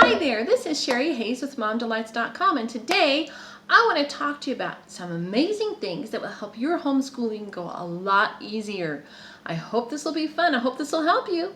Hi there, this is Sherry Hayes with MomDelights.com, and today I want to talk to you about some amazing things that will help your homeschooling go a lot easier. I hope this will be fun. I hope this will help you.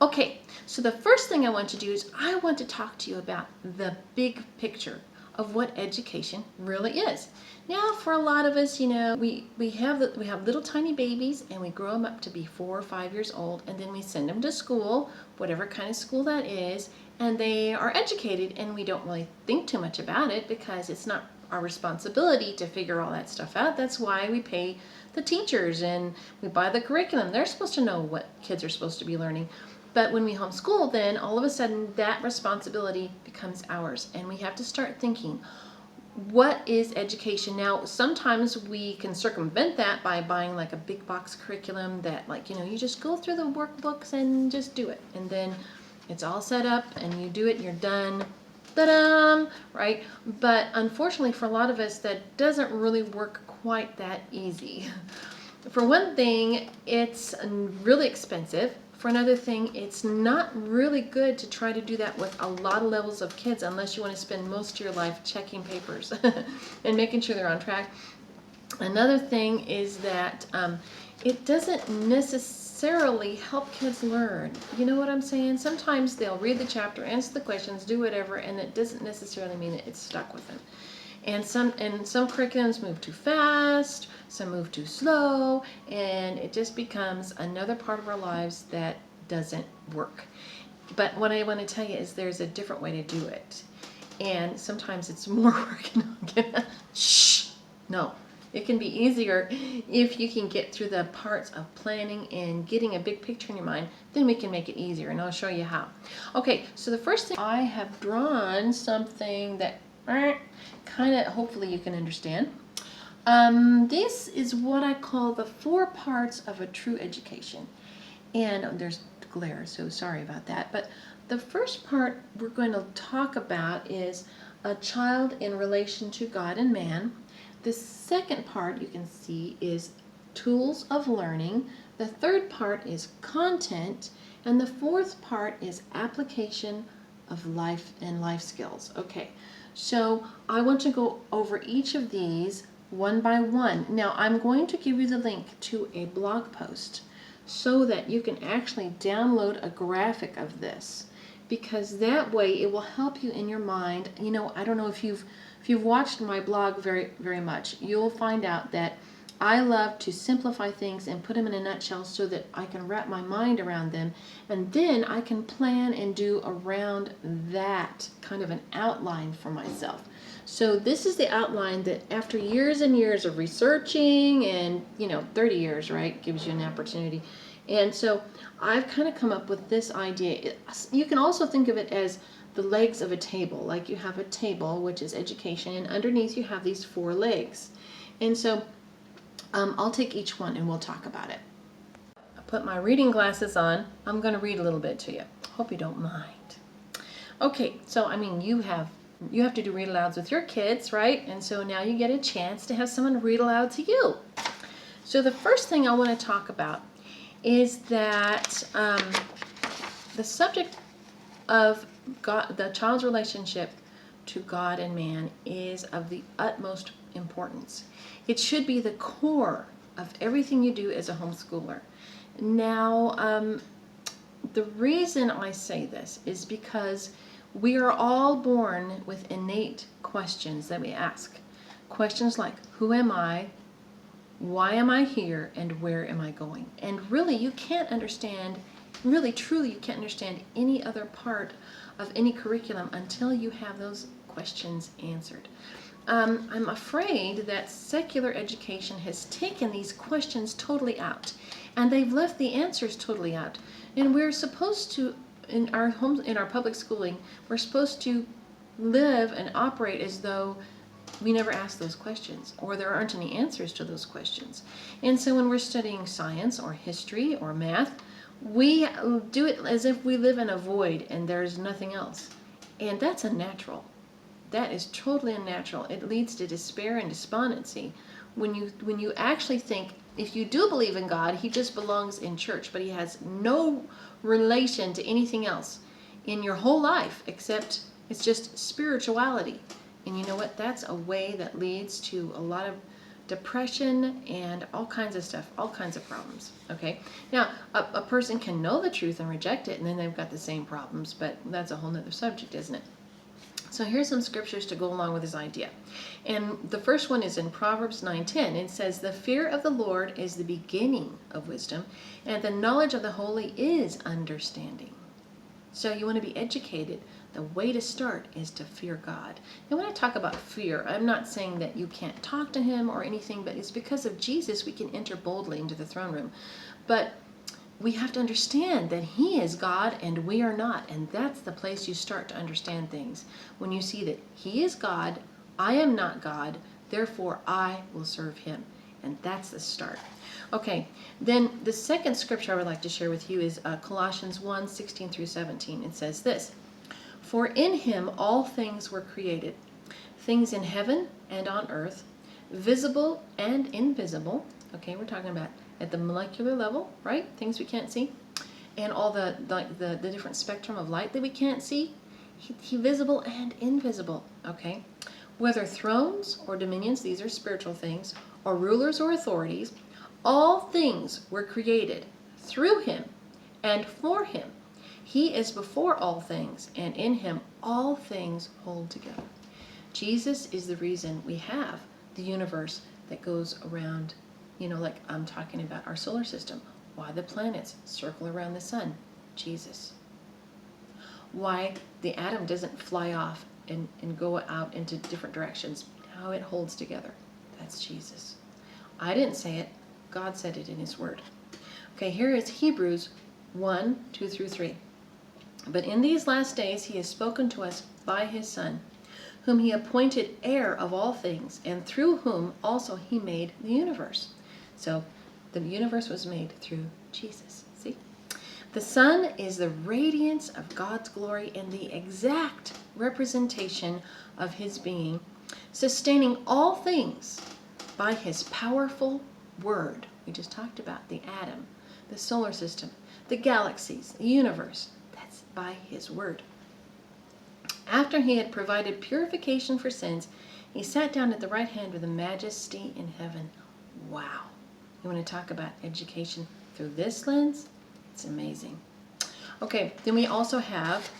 Okay, so the first thing I want to do is I want to talk to you about the big picture of what education really is. Now, for a lot of us, we have little tiny babies, and we grow them up to be 4 or 5 years old, and then we send them to school, whatever kind of school that is, and they are educated, and we don't really think too much about it because it's not our responsibility to figure all that stuff out. That's why we pay the teachers and we buy the curriculum. They're supposed to know what kids are supposed to be learning. But when we homeschool, then all of a sudden that responsibility becomes ours, and we have to start thinking, what is education? Now, sometimes we can circumvent that by buying like a big box curriculum that you just go through the workbooks and just do it. And then it's all set up and you do it and you're done. Ta-da! Right? But unfortunately for a lot of us, that doesn't really work quite that easy. For one thing, it's really expensive. For another thing, it's not really good to try to do that with a lot of levels of kids unless you want to spend most of your life checking papers and making sure they're on track. Another thing is that it doesn't necessarily help kids learn. You know what I'm saying? Sometimes they'll read the chapter, answer the questions, do whatever, and it doesn't necessarily mean that it's stuck with them. And some curriculums move too fast, some move too slow, and it just becomes another part of our lives that doesn't work. But what I want to tell you is there's a different way to do it. And sometimes it's more work. No, it can be easier if you can get through the parts of planning and getting a big picture in your mind. Then we can make it easier, and I'll show you how. Okay, so the first thing, I have drawn something that kind of, hopefully you can understand. This is what I call the 4 parts of a true education. And there's glare, so sorry about that. But the first part we're going to talk about is a child in relation to God and man. The second part you can see is tools of learning. The third part is content. And the fourth part is application of life and life skills. Okay, so I want to go over each of these one by one. Now, I'm going to give you the link to a blog post so that you can actually download a graphic of this, because that way it will help you in your mind. I don't know if you've watched my blog very, very much, you'll find out that I love to simplify things and put them in a nutshell so that I can wrap my mind around them, and then I can plan and do around that kind of an outline for myself. So this is the outline that after years and years of researching, and 30 years, right, gives you an opportunity. And so I've kind of come up with this idea. You can also think of it as the legs of a table. Like you have a table, which is education, and underneath you have these 4 legs. And so I'll take each one and we'll talk about it. I put my reading glasses on. I'm going to read a little bit to you. Hope you don't mind. Okay, so you have to do read alouds with your kids, right? And so now you get a chance to have someone read aloud to you. So the first thing I want to talk about is that the subject of God, the child's relationship to God and man, is of the utmost importance. It should be the core of everything you do as a homeschooler. Now, the reason I say this is because we are all born with innate questions that we ask. Questions like, who am I? Why am I here? And where am I going? And really, you can't understand, really, truly, you can't understand any other part of any curriculum until you have those questions answered. I'm afraid that secular education has taken these questions totally out, and they've left the answers totally out. And we're supposed to, in our public schooling, we're supposed to live and operate as though we never ask those questions, or there aren't any answers to those questions. And so when we're studying science or history or math, we do it as if we live in a void and there's nothing else. And that's unnatural. That is totally unnatural. It leads to despair and despondency when you actually think If you do believe in God, he just belongs in church, but he has no relation to anything else in your whole life except it's just spirituality. And you know what? That's a way that leads to a lot of depression and all kinds of stuff, all kinds of problems. Okay. Now, a person can know the truth and reject it, and then they've got the same problems, but that's a whole nother subject, isn't it? So here's some scriptures to go along with this idea. And the first one is in Proverbs 9:10. It says, "The fear of the Lord is the beginning of wisdom, and the knowledge of the holy is understanding." So you want to be educated. The way to start is to fear God. And when I talk about fear, I'm not saying that you can't talk to him or anything, but it's because of Jesus we can enter boldly into the throne room. But we have to understand that he is God and we are not. And that's the place you start to understand things. When you see that he is God, I am not God, therefore I will serve him. And that's the start. Okay, then the second scripture I would like to share with you is Colossians 1:16 through 17. It says this, "For in him all things were created, things in heaven and on earth, visible and invisible." Okay, we're talking about at the molecular level, right? Things we can't see. And all the different spectrum of light that we can't see. He visible and invisible, okay? Whether thrones or dominions, these are spiritual things, or rulers or authorities, all things were created through him and for him. He is before all things, and in him all things hold together. Jesus is the reason we have the universe that goes around, like I'm talking about our solar system. Why the planets circle around the sun? Jesus. Why the atom doesn't fly off and go out into different directions. How it holds together. That's Jesus. I didn't say it. God said it in his word. Okay, here is Hebrews 1:2 through 3. "But in these last days he has spoken to us by his Son, whom he appointed heir of all things, and through whom also he made the universe." So the universe was made through Jesus. See? "The Son is the radiance of God's glory and the exact representation of his being, sustaining all things by his powerful word." We just talked about the atom, the solar system, the galaxies, the universe. That's by his word. "After he had provided purification for sins, he sat down at the right hand of the majesty in heaven." Wow. You want to talk about education through this lens? It's amazing. Okay, then we also have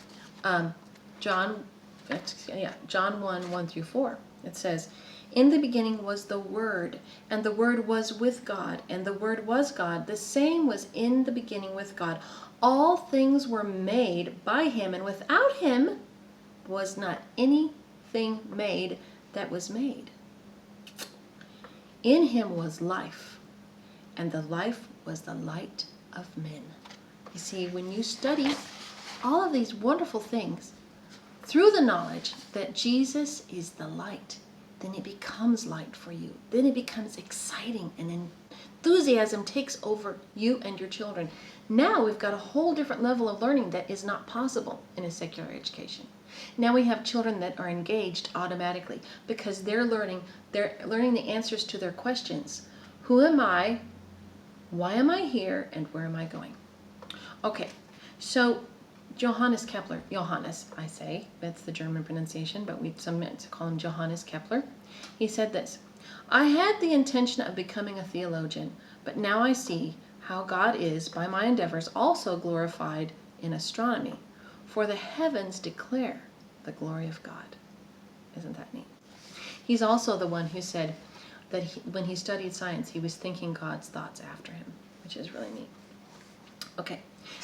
John 1:1 through 4. It says, "In the beginning was the Word, and the Word was with God, and the Word was God. The same was in the beginning with God. All things were made by him, and without him was not anything made that was made. In him was life, and the life was the light of men." You see, when you study all of these wonderful things through the knowledge that Jesus is the light, then it becomes light for you. Then it becomes exciting, and enthusiasm takes over you and your children. Now we've got a whole different level of learning that is not possible in a secular education. Now we have children that are engaged automatically because they're learning the answers to their questions. Who am I? Why am I here? And where am I going? Okay, so Johannes Kepler, I say, that's the German pronunciation, but some call him Johannes Kepler. He said this, "I had the intention of becoming a theologian, but now I see how God is, by my endeavors, also glorified in astronomy. For the heavens declare the glory of God." Isn't that neat? He's also the one who said that when he studied science, he was thinking God's thoughts after him, which is really neat. Okay,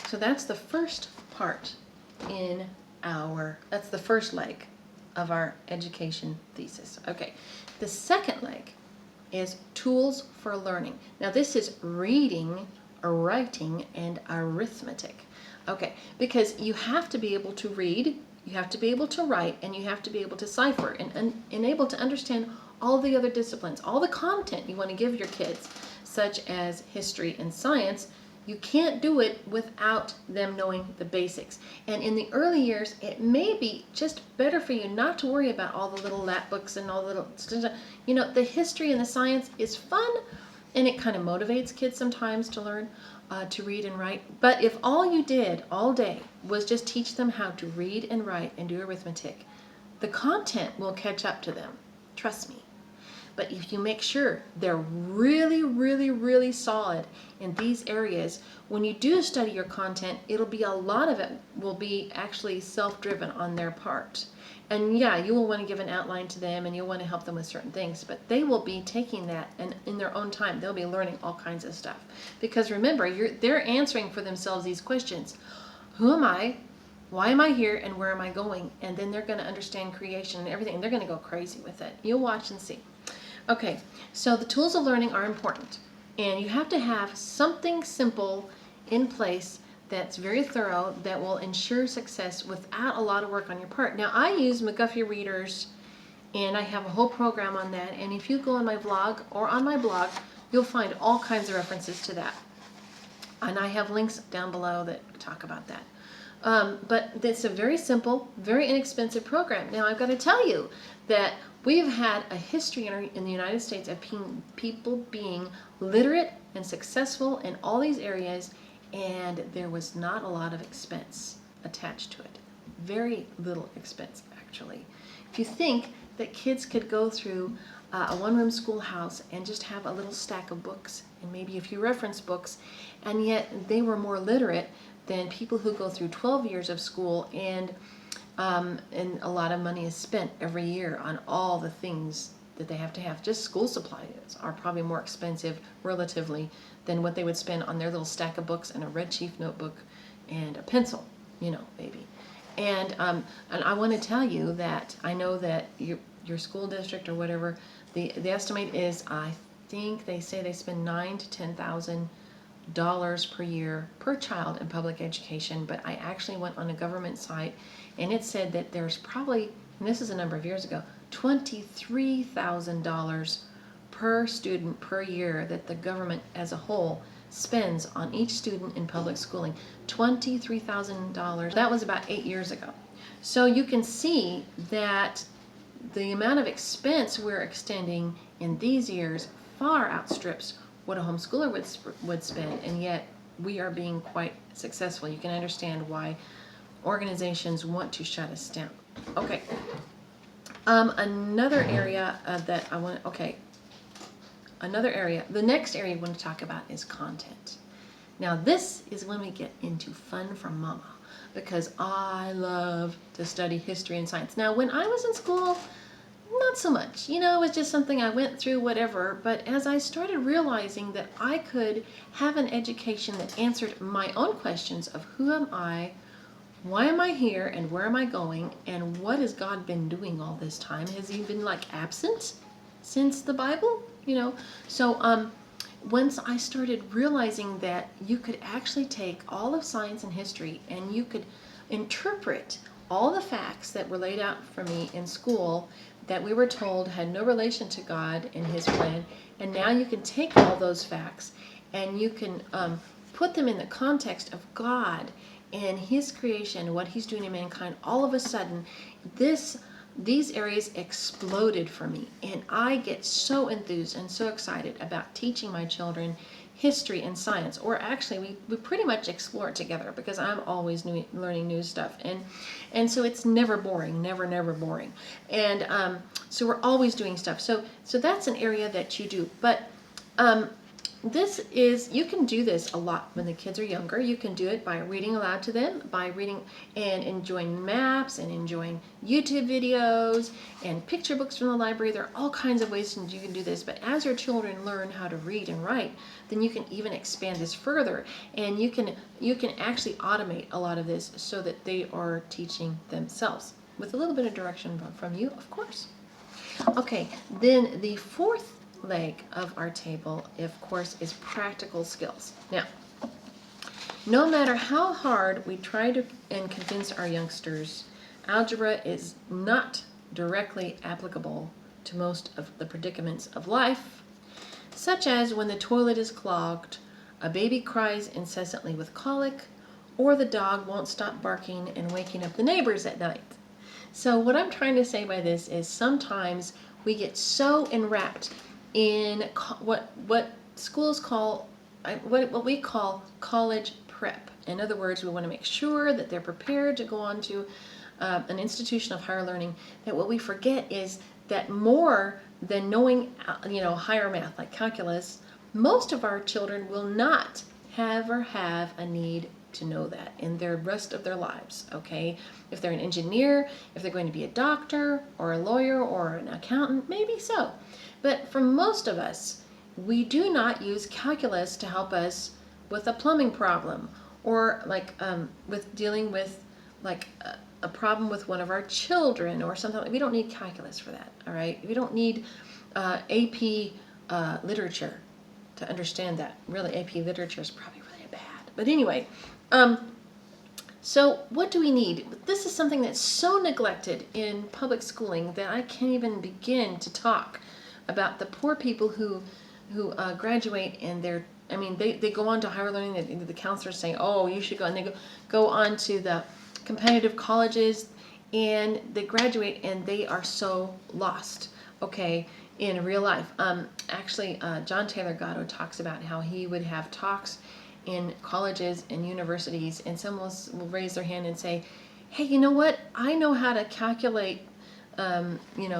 so that's the first part that's the first leg of our education thesis. Okay, the second leg is tools for learning. Now this is reading, writing, and arithmetic. Okay, because you have to be able to read, you have to be able to write, and you have to be able to cipher and able to understand all the other disciplines, all the content you want to give your kids, such as history and science. You can't do it without them knowing the basics. And in the early years, it may be just better for you not to worry about all the little lap books and all the little, the history and the science is fun, and it kind of motivates kids sometimes to learn to read and write. But if all you did all day was just teach them how to read and write and do arithmetic, the content will catch up to them. Trust me. But if you make sure they're really, really, really solid in these areas, when you do study your content, it'll be a lot of it will be actually self-driven on their part. And yeah, you will want to give an outline to them and you'll want to help them with certain things, but they will be taking that and in their own time, they'll be learning all kinds of stuff. Because remember, they're answering for themselves these questions. Who am I? Why am I here? And where am I going? And then they're going to understand creation and everything. And they're going to go crazy with it. You'll watch and see. Okay, so the tools of learning are important, and you have to have something simple in place that's very thorough that will ensure success without a lot of work on your part. Now, I use McGuffey readers, and I have a whole program on that, and if you go on my vlog or on my blog, you'll find all kinds of references to that. And I have links down below that talk about that. But it's a very simple, very inexpensive program. Now, I've got to tell you that we've had a history in the United States of people being literate and successful in all these areas, and there was not a lot of expense attached to it. Very little expense, actually. If you think that kids could go through a one-room schoolhouse and just have a little stack of books and maybe a few reference books, and yet they were more literate than people who go through 12 years of school, and a lot of money is spent every year on all the things that they have to have. Just school supplies are probably more expensive relatively than what they would spend on their little stack of books and a red chief notebook and a pencil, you know, maybe. And I want to tell you that I know that your school district or whatever, the estimate is, I think they say they spend $9,000 to $10,000 per year per child in public education. But I actually went on a government site and it said that there's probably, and this is a number of years ago, $23,000 per student per year that the government as a whole spends on each student in public schooling. $23,000. That was about 8 years ago. So you can see that the amount of expense we're extending in these years far outstrips what a homeschooler would spend, and yet we are being quite successful. You can understand why organizations want to shut us down. Okay. Another area that I want, the next area I want to talk about is content. Now this is when we get into fun from mama, because I love to study history and science. Now when I was in school, not so much. You know, it was just something I went through, whatever. But as I started realizing that I could have an education that answered my own questions of who am I, why am I here, and where am I going, and what has God been doing all this time? Has he been like absent since the Bible? You know, so once I started realizing that you could actually take all of science and history and you could interpret all the facts that were laid out for me in school that we were told had no relation to God and his plan, and now you can take all those facts and you can put them in the context of God and his creation, what he's doing in mankind. All of a sudden, these areas exploded for me, and I get so enthused and so excited about teaching my children history and science, or actually we pretty much explore it together because I'm always learning new stuff, and so it's never boring, never boring, and so we're always doing stuff. So that's an area that you do, but you can do this a lot when the kids are younger. You can do it by reading aloud to them, by reading and enjoying maps and enjoying YouTube videos and picture books from the library. There are all kinds of ways you can do this, but as your children learn how to read and write, then you can even expand this further, and you can actually automate a lot of this so that they are teaching themselves with a little bit of direction from you, of course. Okay, then the fourth leg of our table, of course, is practical skills. Now, no matter how hard we try to and convince our youngsters, algebra is not directly applicable to most of the predicaments of life, such as when the toilet is clogged, a baby cries incessantly with colic, or the dog won't stop barking and waking up the neighbors at night. So what I'm trying to say by this is sometimes we get so enwrapped in what schools call what we call college prep. In other words, we want to make sure that they're prepared to go on to an institution of higher learning. That what we forget is that more than knowing, higher math like calculus, most of our children will not have a need to know that in the rest of their lives, okay? If they're an engineer, if they're going to be a doctor or a lawyer or an accountant, maybe so. But for most of us, we do not use calculus to help us with a plumbing problem or with dealing with a problem with one of our children or something. We don't need calculus for that, all right? We don't need AP literature to understand that. Really, AP literature is probably really bad. But anyway, so what do we need? This is something that's so neglected in public schooling that I can't even begin to talk about the poor people who graduate and they go on to higher learning. The counselors say, oh, you should go, and they go on to the competitive colleges, and they graduate and they are so lost, okay, in real life. Actually, John Taylor Gatto talks about how he would have talks in colleges and universities, and someone will raise their hand and say, hey, you know what? I know how to calculate, the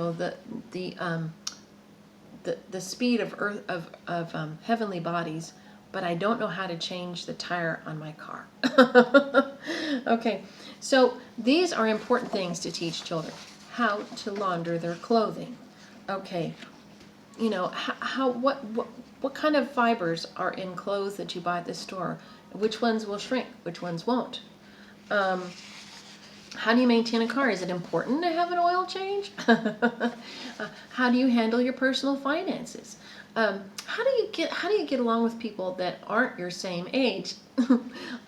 speed of Earth of heavenly bodies, but I don't know how to change the tire on my car. Okay, so these are important things to teach children. How to launder their clothing. Okay, what kind of fibers are in clothes that you buy at the store? Which ones will shrink? Which ones won't? How do you maintain a car? Is it important to have an oil change? How do you handle your personal finances? How do you get along with people that aren't your same age?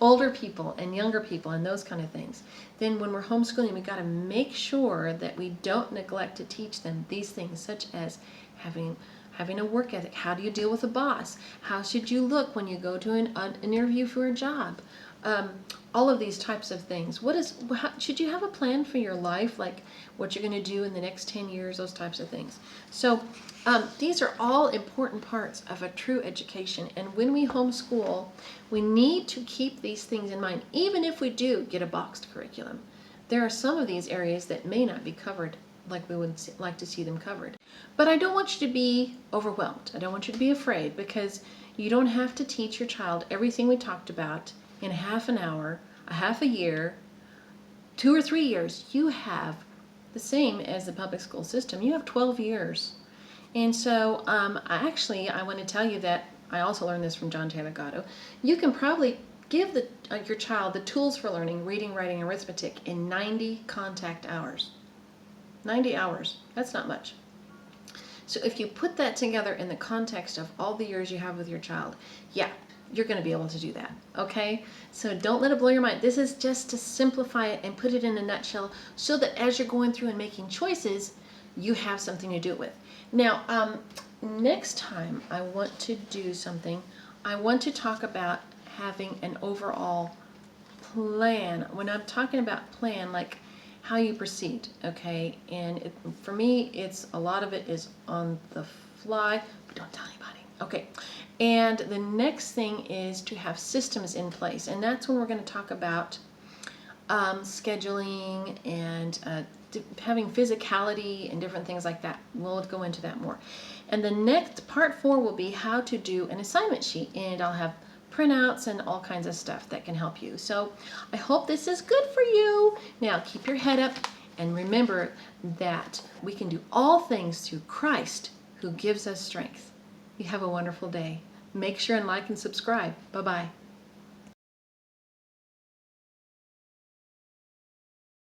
Older people and younger people and those kind of things. Then when we're homeschooling, we got to make sure that we don't neglect to teach them these things, such as having a work ethic. How do you deal with a boss? How should you look when you go to an interview for a job? All of these types of things. Should you have a plan for your life, like what you're going to do in the next 10 years, those types of things. So these are all important parts of a true education. And when we homeschool, we need to keep these things in mind. Even if we do get a boxed curriculum, there are some of these areas that may not be covered like we would like to see them covered. But I don't want you to be overwhelmed. I don't want you to be afraid, because you don't have to teach your child everything we talked about in half an hour, a half a year, 2 or 3 years. You have the same as the public school system. You have 12 years. And so I want to tell you that I also learned this from John Taylor Gatto. You can probably give your child the tools for learning reading, writing, and arithmetic in 90 contact hours. 90 hours. That's not much. So if you put that together in the context of all the years you have with your child, yeah, you're going to be able to do that, okay? So don't let it blow your mind. This is just to simplify it and put it in a nutshell so that as you're going through and making choices, you have something to do it with. Now, next time I want to do something, I want to talk about having an overall plan. When I'm talking about plan, like how you proceed, okay? And for me, a lot of it is on the fly, but don't tell anybody, okay? And the next thing is to have systems in place, and that's when we're going to talk about scheduling and having physicality and different things like that. We'll go into that more. And the next part 4 will be how to do an assignment sheet, and I'll have printouts and all kinds of stuff that can help you. So I hope this is good for you. Now keep your head up and remember that we can do all things through Christ who gives us strength. You have a wonderful day. Make sure and like and subscribe. Bye-bye.